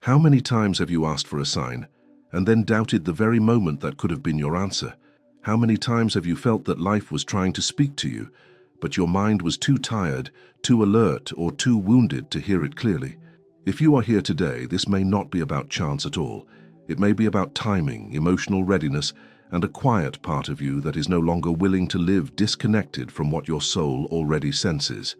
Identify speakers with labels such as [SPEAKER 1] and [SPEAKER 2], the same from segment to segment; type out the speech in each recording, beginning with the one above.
[SPEAKER 1] How many times have you asked for a sign and then doubted the very moment that could have been your answer? How many times have you felt that life was trying to speak to you, but your mind was too tired, too alert, or too wounded to hear it clearly? If you are here today, this may not be about chance at all. It may be about timing, emotional readiness, and a quiet part of you that is no longer willing to live disconnected from what your soul already senses.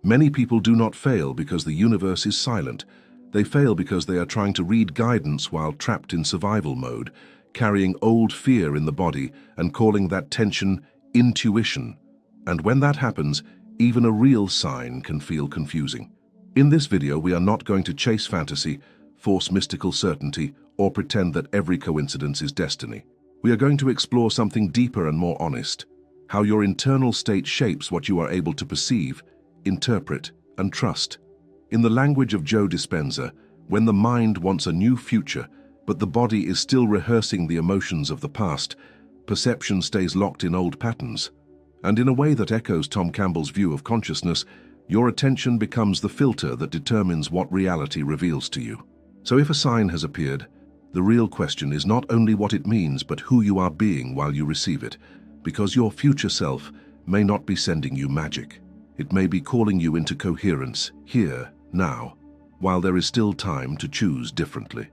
[SPEAKER 1] Many people do not fail because the universe is silent. They fail because they are trying to read guidance while trapped in survival mode, carrying old fear in the body and calling that tension intuition. And when that happens, even a real sign can feel confusing. In this video, we are not going to chase fantasy, force mystical certainty, or pretend that every coincidence is destiny. We are going to explore something deeper and more honest: how your internal state shapes what you are able to perceive, interpret, and trust. In the language of Joe Dispenza, when the mind wants a new future, but the body is still rehearsing the emotions of the past, perception stays locked in old patterns. And in a way that echoes Tom Campbell's view of consciousness, your attention becomes the filter that determines what reality reveals to you. So if a sign has appeared, the real question is not only what it means, but who you are being while you receive it, because your future self may not be sending you magic. It may be calling you into coherence, here, now, while there is still time to choose differently.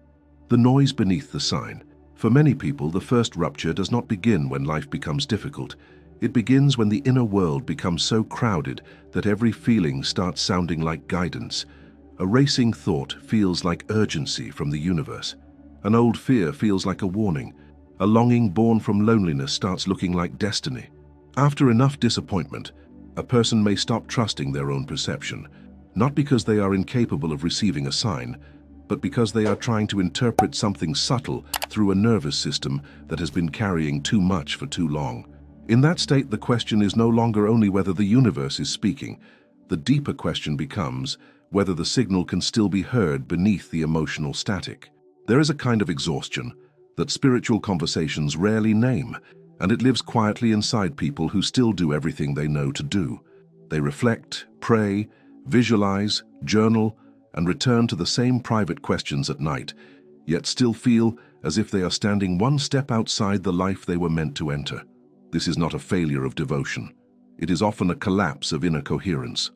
[SPEAKER 1] The noise beneath the sign. For many people, the first rupture does not begin when life becomes difficult. It begins when the inner world becomes so crowded that every feeling starts sounding like guidance. A racing thought feels like urgency from the universe. An old fear feels like a warning. A longing born from loneliness starts looking like destiny. After enough disappointment, a person may stop trusting their own perception, not because they are incapable of receiving a sign, but because they are trying to interpret something subtle through a nervous system that has been carrying too much for too long. In that state, the question is no longer only whether the universe is speaking. The deeper question becomes whether the signal can still be heard beneath the emotional static. There is a kind of exhaustion that spiritual conversations rarely name, and it lives quietly inside people who still do everything they know to do. They reflect, pray, visualize, journal, and return to the same private questions at night, yet still feel as if they are standing one step outside the life they were meant to enter. This is not a failure of devotion. It is often a collapse of inner coherence.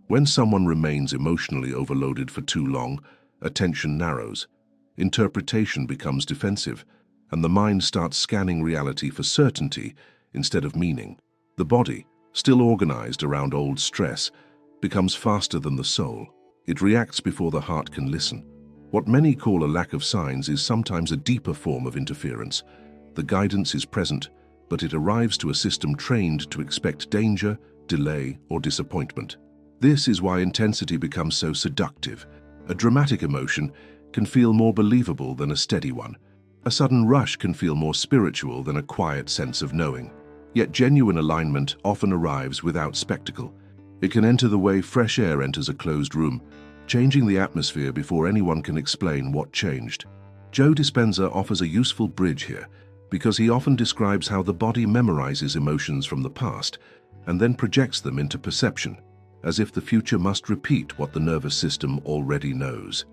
[SPEAKER 1] When someone remains emotionally overloaded for too long, attention narrows, interpretation becomes defensive, and the mind starts scanning reality for certainty instead of meaning. The body, still organized around old stress, becomes faster than the soul. It reacts before the heart can listen. What many call a lack of signs is sometimes a deeper form of interference. The guidance is present, but it arrives to a system trained to expect danger, delay, or disappointment. This is why intensity becomes so seductive. A dramatic emotion can feel more believable than a steady one. A sudden rush can feel more spiritual than a quiet sense of knowing. Yet genuine alignment often arrives without spectacle. It can enter the way fresh air enters a closed room, changing the atmosphere before anyone can explain what changed. Joe Dispenza offers a useful bridge here, because he often describes how the body memorizes emotions from the past and then projects them into perception, as if the future must repeat what the nervous system already knows.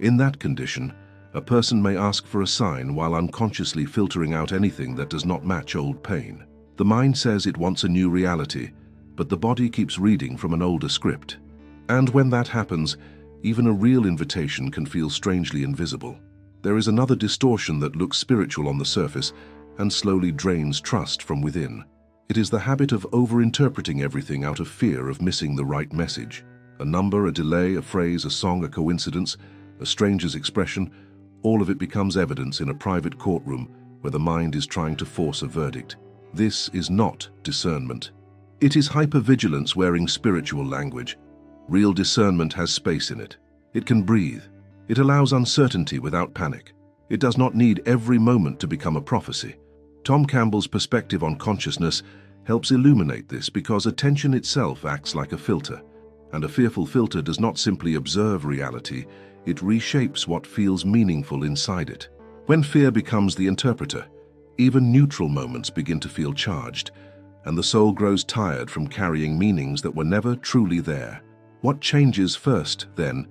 [SPEAKER 1] In that condition, a person may ask for a sign while unconsciously filtering out anything that does not match old pain. The mind says it wants a new reality, but the body keeps reading from an older script. And when that happens, even a real invitation can feel strangely invisible. There is another distortion that looks spiritual on the surface and slowly drains trust from within. It is the habit of over-interpreting everything out of fear of missing the right message. A number, a delay, a phrase, a song, a coincidence, a stranger's expression, all of it becomes evidence in a private courtroom where the mind is trying to force a verdict. This is not discernment. It is hypervigilance wearing spiritual language. Real discernment has space in it. It can breathe. It allows uncertainty without panic. It does not need every moment to become a prophecy. Tom Campbell's perspective on consciousness helps illuminate this because attention itself acts like a filter, and a fearful filter does not simply observe reality, it reshapes what feels meaningful inside it. When fear becomes the interpreter, even neutral moments begin to feel charged, and the soul grows tired from carrying meanings that were never truly there. What changes first, then,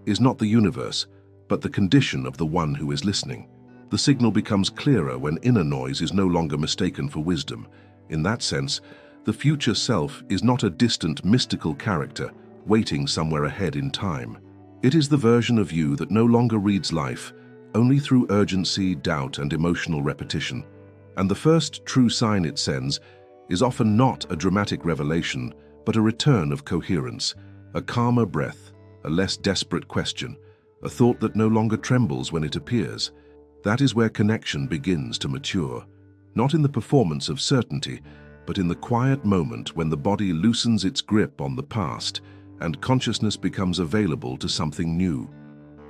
[SPEAKER 1] is not the universe, but the condition of the one who is listening. The signal becomes clearer when inner noise is no longer mistaken for wisdom. In that sense, the future self is not a distant mystical character waiting somewhere ahead in time. It is the version of you that no longer reads life only through urgency, doubt, and emotional repetition. And the first true sign it sends is often not a dramatic revelation, but a return of coherence, a calmer breath, a less desperate question, a thought that no longer trembles when it appears. That is where connection begins to mature, not in the performance of certainty, but in the quiet moment when the body loosens its grip on the past and consciousness becomes available to something new.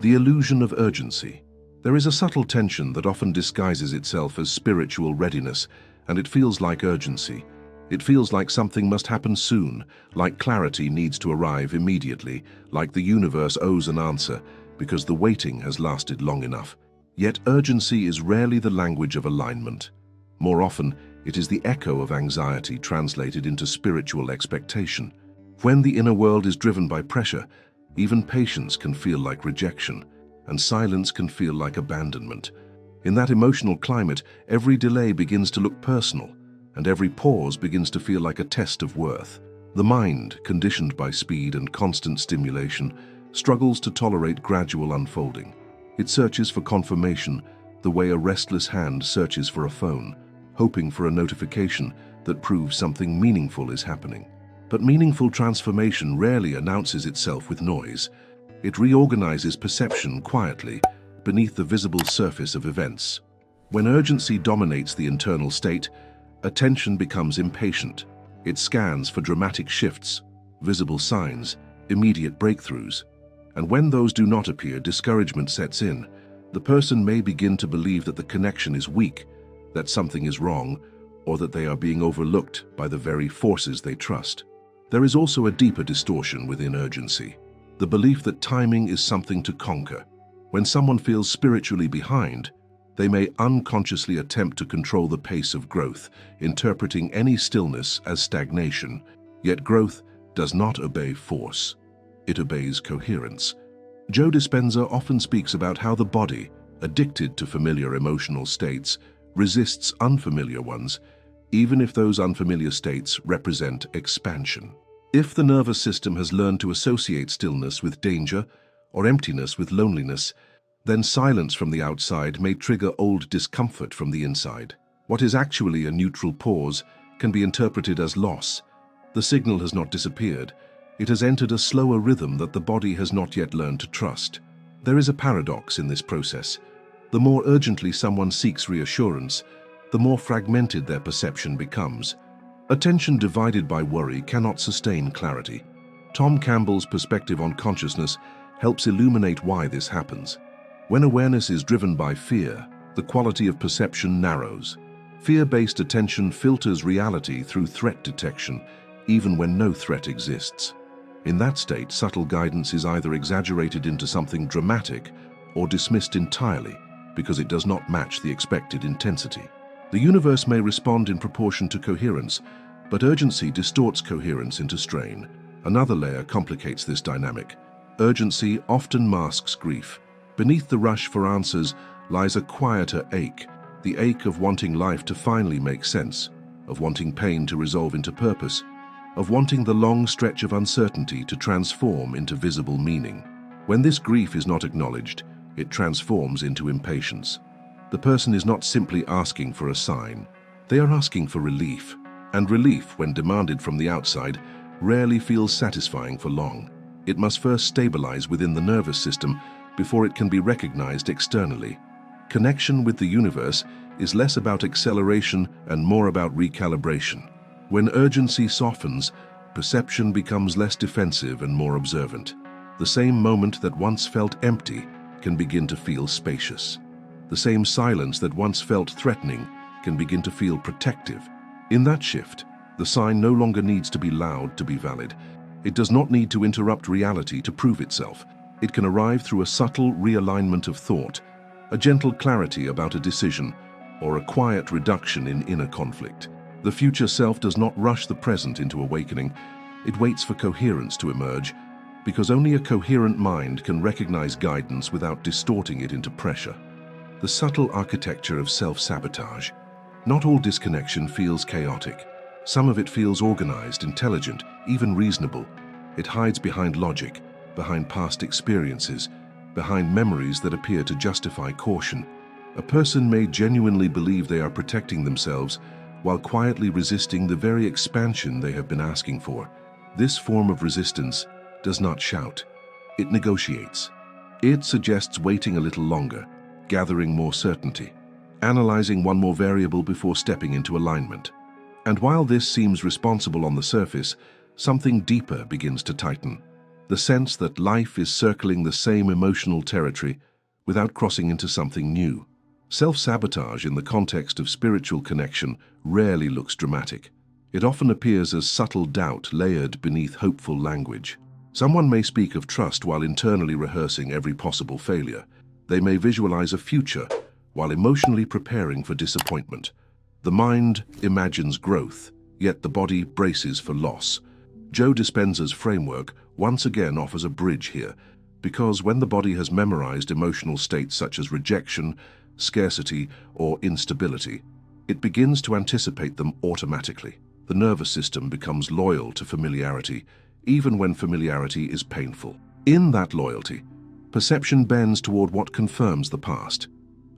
[SPEAKER 1] The illusion of urgency. There is a subtle tension that often disguises itself as spiritual readiness, and it feels like urgency. It feels like something must happen soon, like clarity needs to arrive immediately, like the universe owes an answer, because the waiting has lasted long enough. Yet urgency is rarely the language of alignment. More often, it is the echo of anxiety translated into spiritual expectation. When the inner world is driven by pressure, even patience can feel like rejection, and silence can feel like abandonment. In that emotional climate, every delay begins to look personal, and every pause begins to feel like a test of worth. The mind, conditioned by speed and constant stimulation, struggles to tolerate gradual unfolding. It searches for confirmation, the way a restless hand searches for a phone, hoping for a notification that proves something meaningful is happening. But meaningful transformation rarely announces itself with noise. It reorganizes perception quietly, beneath the visible surface of events. When urgency dominates the internal state, attention becomes impatient. It scans for dramatic shifts, visible signs, immediate breakthroughs. And when those do not appear, discouragement sets in. The person may begin to believe that the connection is weak, that something is wrong, or that they are being overlooked by the very forces they trust. There is also a deeper distortion within urgency, the belief that timing is something to conquer. When someone feels spiritually behind, they may unconsciously attempt to control the pace of growth, interpreting any stillness as stagnation. Yet growth does not obey force. It obeys coherence. Joe Dispenza often speaks about how the body, addicted to familiar emotional states, resists unfamiliar ones, even if those unfamiliar states represent expansion. If the nervous system has learned to associate stillness with danger or emptiness with loneliness, then silence from the outside may trigger old discomfort from the inside. What is actually a neutral pause can be interpreted as loss. The signal has not disappeared. It has entered a slower rhythm that the body has not yet learned to trust. There is a paradox in this process. The more urgently someone seeks reassurance, the more fragmented their perception becomes. Attention divided by worry cannot sustain clarity. Tom Campbell's perspective on consciousness helps illuminate why this happens. When awareness is driven by fear, the quality of perception narrows. Fear-based attention filters reality through threat detection, even when no threat exists. In that state, subtle guidance is either exaggerated into something dramatic or dismissed entirely because it does not match the expected intensity. The universe may respond in proportion to coherence, but urgency distorts coherence into strain. Another layer complicates this dynamic. Urgency often masks grief. Beneath the rush for answers lies a quieter ache, the ache of wanting life to finally make sense, of wanting pain to resolve into purpose, of wanting the long stretch of uncertainty to transform into visible meaning. When this grief is not acknowledged, it transforms into impatience. The person is not simply asking for a sign. They are asking for relief. And relief, when demanded from the outside, rarely feels satisfying for long. It must first stabilize within the nervous system before it can be recognized externally. Connection with the universe is less about acceleration and more about recalibration. When urgency softens, perception becomes less defensive and more observant. The same moment that once felt empty can begin to feel spacious. The same silence that once felt threatening can begin to feel protective. In that shift, the sign no longer needs to be loud to be valid. It does not need to interrupt reality to prove itself. It can arrive through a subtle realignment of thought, a gentle clarity about a decision, or a quiet reduction in inner conflict. The future self does not rush the present into awakening. It waits for coherence to emerge, because only a coherent mind can recognize guidance without distorting it into pressure. The subtle architecture of self-sabotage. Not all disconnection feels chaotic. Some of it feels organized, intelligent, even reasonable. It hides behind logic, behind past experiences, behind memories that appear to justify caution. A person may genuinely believe they are protecting themselves while quietly resisting the very expansion they have been asking for. This form of resistance does not shout. It negotiates. It suggests waiting a little longer, gathering more certainty, analyzing one more variable before stepping into alignment. And while this seems responsible on the surface, something deeper begins to tighten. The sense that life is circling the same emotional territory without crossing into something new. Self-sabotage in the context of spiritual connection rarely looks dramatic. It often appears as subtle doubt layered beneath hopeful language. Someone may speak of trust while internally rehearsing every possible failure. They may visualize a future while emotionally preparing for disappointment. The mind imagines growth, yet the body braces for loss. Joe Dispenza's framework once again offers a bridge here, because when the body has memorized emotional states such as rejection, scarcity, or instability, it begins to anticipate them automatically. The nervous system becomes loyal to familiarity, even when familiarity is painful. In that loyalty, perception bends toward what confirms the past.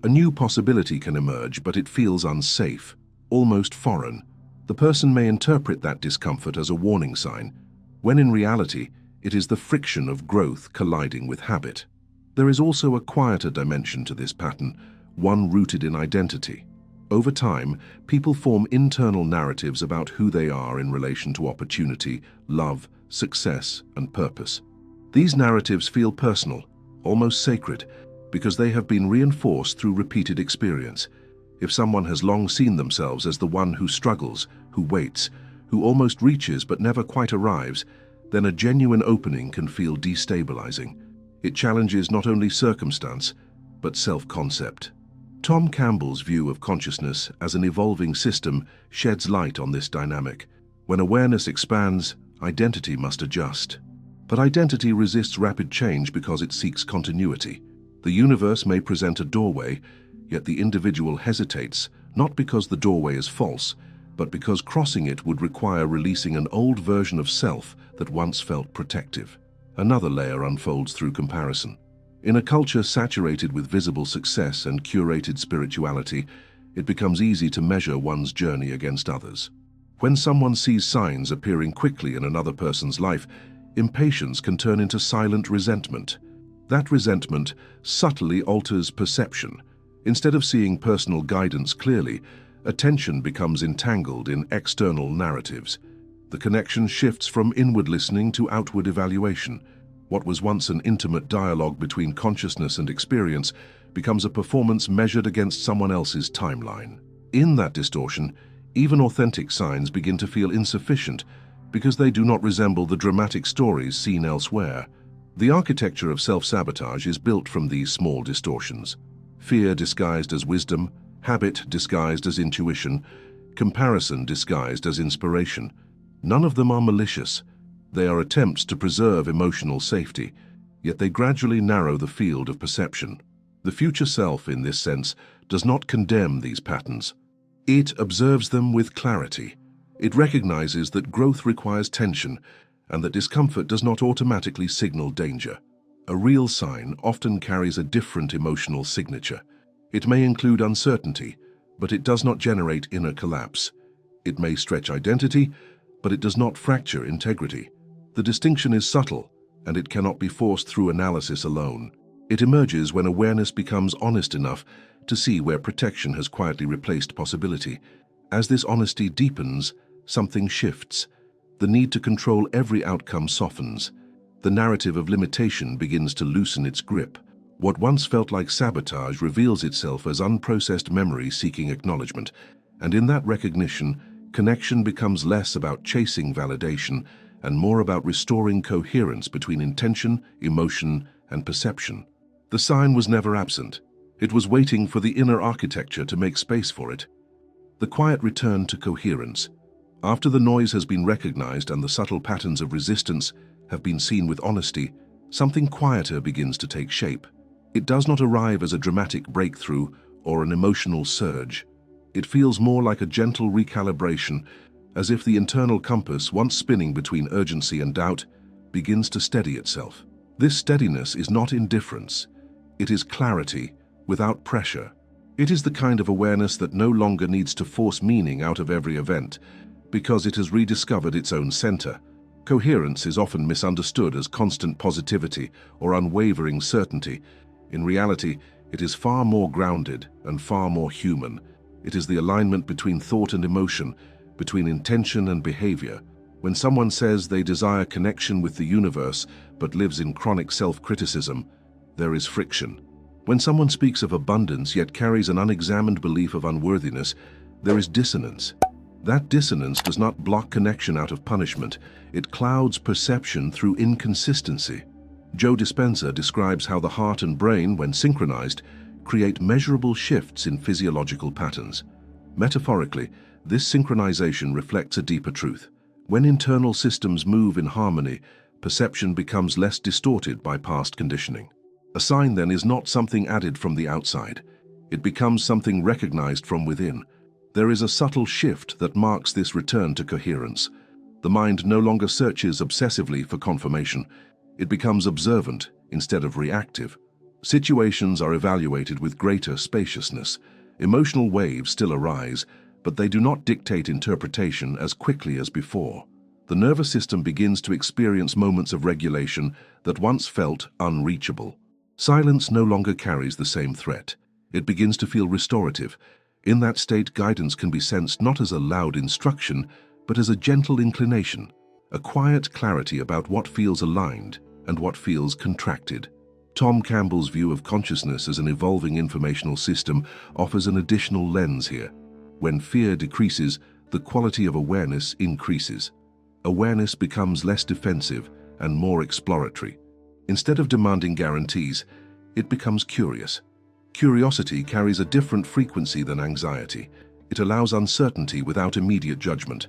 [SPEAKER 1] A new possibility can emerge, but it feels unsafe, almost foreign. The person may interpret that discomfort as a warning sign, when in reality, it is the friction of growth colliding with habit. There is also a quieter dimension to this pattern, one rooted in identity. Over time, people form internal narratives about who they are in relation to opportunity, love, success, and purpose. These narratives feel personal, almost sacred, because they have been reinforced through repeated experience. If someone has long seen themselves as the one who struggles, who waits, who almost reaches but never quite arrives, then a genuine opening can feel destabilizing. It challenges not only circumstance, but self-concept. Tom Campbell's view of consciousness as an evolving system sheds light on this dynamic. When awareness expands, identity must adjust. But identity resists rapid change because it seeks continuity. The universe may present a doorway, yet the individual hesitates, not because the doorway is false, but because crossing it would require releasing an old version of self that once felt protective. Another layer unfolds through comparison. In a culture saturated with visible success and curated spirituality, it becomes easy to measure one's journey against others. When someone sees signs appearing quickly in another person's life, impatience can turn into silent resentment. That resentment subtly alters perception. Instead of seeing personal guidance clearly, attention becomes entangled in external narratives. The connection shifts from inward listening to outward evaluation. What was once an intimate dialogue between consciousness and experience becomes a performance measured against someone else's timeline. In that distortion, even authentic signs begin to feel insufficient because they do not resemble the dramatic stories seen elsewhere. The architecture of self-sabotage is built from these small distortions. Fear disguised as wisdom, habit disguised as intuition, comparison disguised as inspiration. None of them are malicious. They are attempts to preserve emotional safety, yet they gradually narrow the field of perception. The future self, in this sense, does not condemn these patterns. It observes them with clarity. It recognizes that growth requires tension and that discomfort does not automatically signal danger. A real sign often carries a different emotional signature. It may include uncertainty, but it does not generate inner collapse. It may stretch identity, but it does not fracture integrity. The distinction is subtle, and it cannot be forced through analysis alone. It emerges when awareness becomes honest enough to see where protection has quietly replaced possibility. As this honesty deepens, something shifts. The need to control every outcome softens. The narrative of limitation begins to loosen its grip. What once felt like sabotage reveals itself as unprocessed memory seeking acknowledgement, and in that recognition, connection becomes less about chasing validation and more about restoring coherence between intention, emotion, and perception. The sign was never absent. It was waiting for the inner architecture to make space for it. The quiet return to coherence. After the noise has been recognized and the subtle patterns of resistance have been seen with honesty, something quieter begins to take shape. It does not arrive as a dramatic breakthrough or an emotional surge. It feels more like a gentle recalibration, as if the internal compass, once spinning between urgency and doubt, begins to steady itself. This steadiness is not indifference. It is clarity without pressure. It is the kind of awareness that no longer needs to force meaning out of every event, because it has rediscovered its own center. Coherence is often misunderstood as constant positivity or unwavering certainty. In reality, it is far more grounded and far more human. It is the alignment between thought and emotion, between intention and behavior. When someone says they desire connection with the universe but lives in chronic self-criticism, there is friction. When someone speaks of abundance yet carries an unexamined belief of unworthiness, there is dissonance. That dissonance does not block connection out of punishment. It clouds perception through inconsistency. Joe Dispenza describes how the heart and brain, when synchronized, create measurable shifts in physiological patterns. Metaphorically, this synchronization reflects a deeper truth. When internal systems move in harmony, perception becomes less distorted by past conditioning. A sign, then, is not something added from the outside. It becomes something recognized from within. There is a subtle shift that marks this return to coherence. The mind no longer searches obsessively for confirmation. It becomes observant instead of reactive. Situations are evaluated with greater spaciousness. Emotional waves still arise, but they do not dictate interpretation as quickly as before. The nervous system begins to experience moments of regulation that once felt unreachable. Silence no longer carries the same threat. It begins to feel restorative. In that state, guidance can be sensed not as a loud instruction, but as a gentle inclination, a quiet clarity about what feels aligned and what feels contracted. Tom Campbell's view of consciousness as an evolving informational system offers an additional lens here. When fear decreases, the quality of awareness increases. Awareness becomes less defensive and more exploratory. Instead of demanding guarantees, it becomes curious. Curiosity carries a different frequency than anxiety. It allows uncertainty without immediate judgment.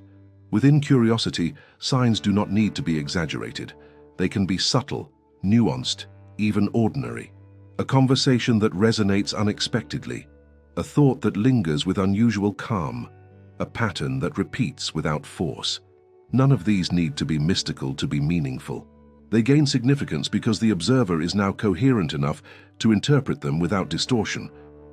[SPEAKER 1] Within curiosity, signs do not need to be exaggerated. They can be subtle, nuanced, even ordinary. A conversation that resonates unexpectedly. A thought that lingers with unusual calm. A pattern that repeats without force. None of these need to be mystical to be meaningful. They gain significance because the observer is now coherent enough to interpret them without distortion.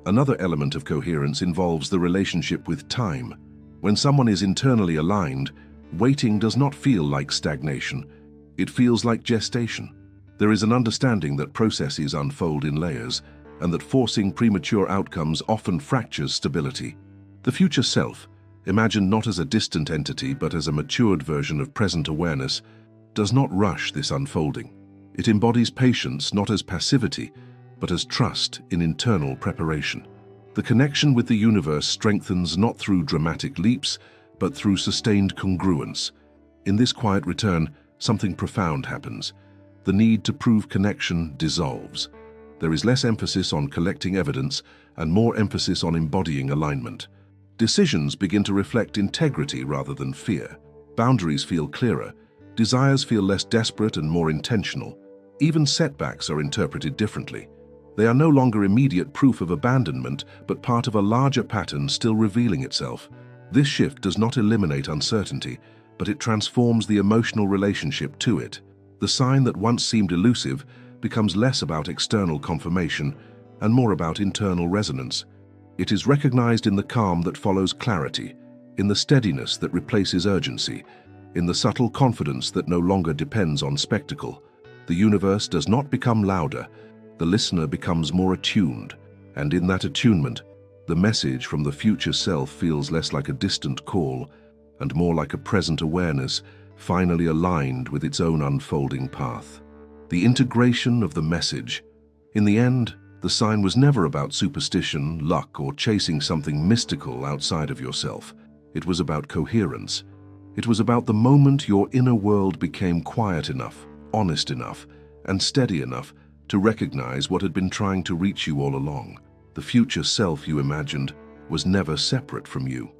[SPEAKER 1] Another element of coherence involves the relationship with time. When someone is internally aligned, waiting does not feel like stagnation. It feels like gestation. There is an understanding that processes unfold in layers, and that forcing premature outcomes often fractures stability. The future self, imagined not as a distant entity but as a matured version of present awareness, does not rush this unfolding. It embodies patience not as passivity, but as trust in internal preparation. The connection with the universe strengthens not through dramatic leaps, but through sustained congruence. In this quiet return, something profound happens. The need to prove connection dissolves. There is less emphasis on collecting evidence and more emphasis on embodying alignment. Decisions begin to reflect integrity rather than fear. Boundaries feel clearer. Desires feel less desperate and more intentional. Even setbacks are interpreted differently. They are no longer immediate proof of abandonment, but part of a larger pattern still revealing itself. This shift does not eliminate uncertainty, but it transforms the emotional relationship to it. The sign that once seemed elusive becomes less about external confirmation and more about internal resonance. It is recognized in the calm that follows clarity, in the steadiness that replaces urgency, in the subtle confidence that no longer depends on spectacle. The universe does not become louder, the listener becomes more attuned, and in that attunement, the message from the future self feels less like a distant call and more like a present awareness, finally aligned with its own unfolding path. The integration of the message. In the end, the sign was never about superstition, luck, or chasing something mystical outside of yourself. It was about coherence. It was about the moment your inner world became quiet enough, honest enough, and steady enough to recognize what had been trying to reach you all along. The future self you imagined was never separate from you.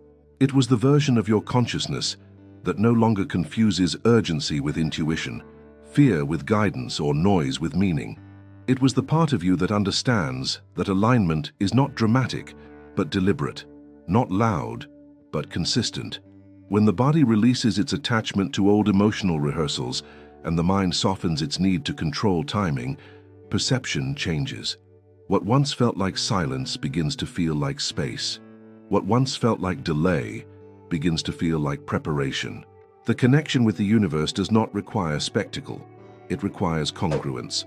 [SPEAKER 1] It was the version of your consciousness that no longer confuses urgency with intuition, fear with guidance or noise with meaning. It was the part of you that understands that alignment is not dramatic, but deliberate, not loud, but consistent. When the body releases its attachment to old emotional rehearsals and the mind softens its need to control timing, perception changes. What once felt like silence begins to feel like space. What once felt like delay begins to feel like preparation. The connection with the universe does not require spectacle. It requires congruence.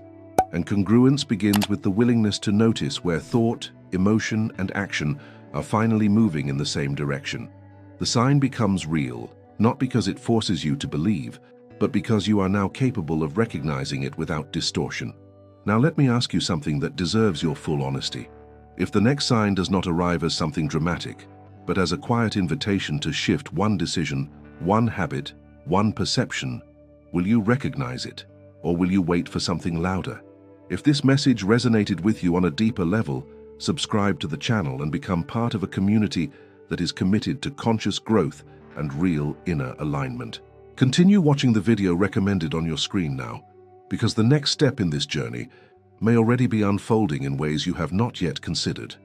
[SPEAKER 1] And congruence begins with the willingness to notice where thought, emotion, and action are finally moving in the same direction. The sign becomes real, not because it forces you to believe, but because you are now capable of recognizing it without distortion. Now let me ask you something that deserves your full honesty. If the next sign does not arrive as something dramatic, but as a quiet invitation to shift one decision, one habit, one perception, will you recognize it, or will you wait for something louder? If this message resonated with you on a deeper level, subscribe to the channel and become part of a community that is committed to conscious growth and real inner alignment. Continue watching the video recommended on your screen now, because the next step in this journey may already be unfolding in ways you have not yet considered.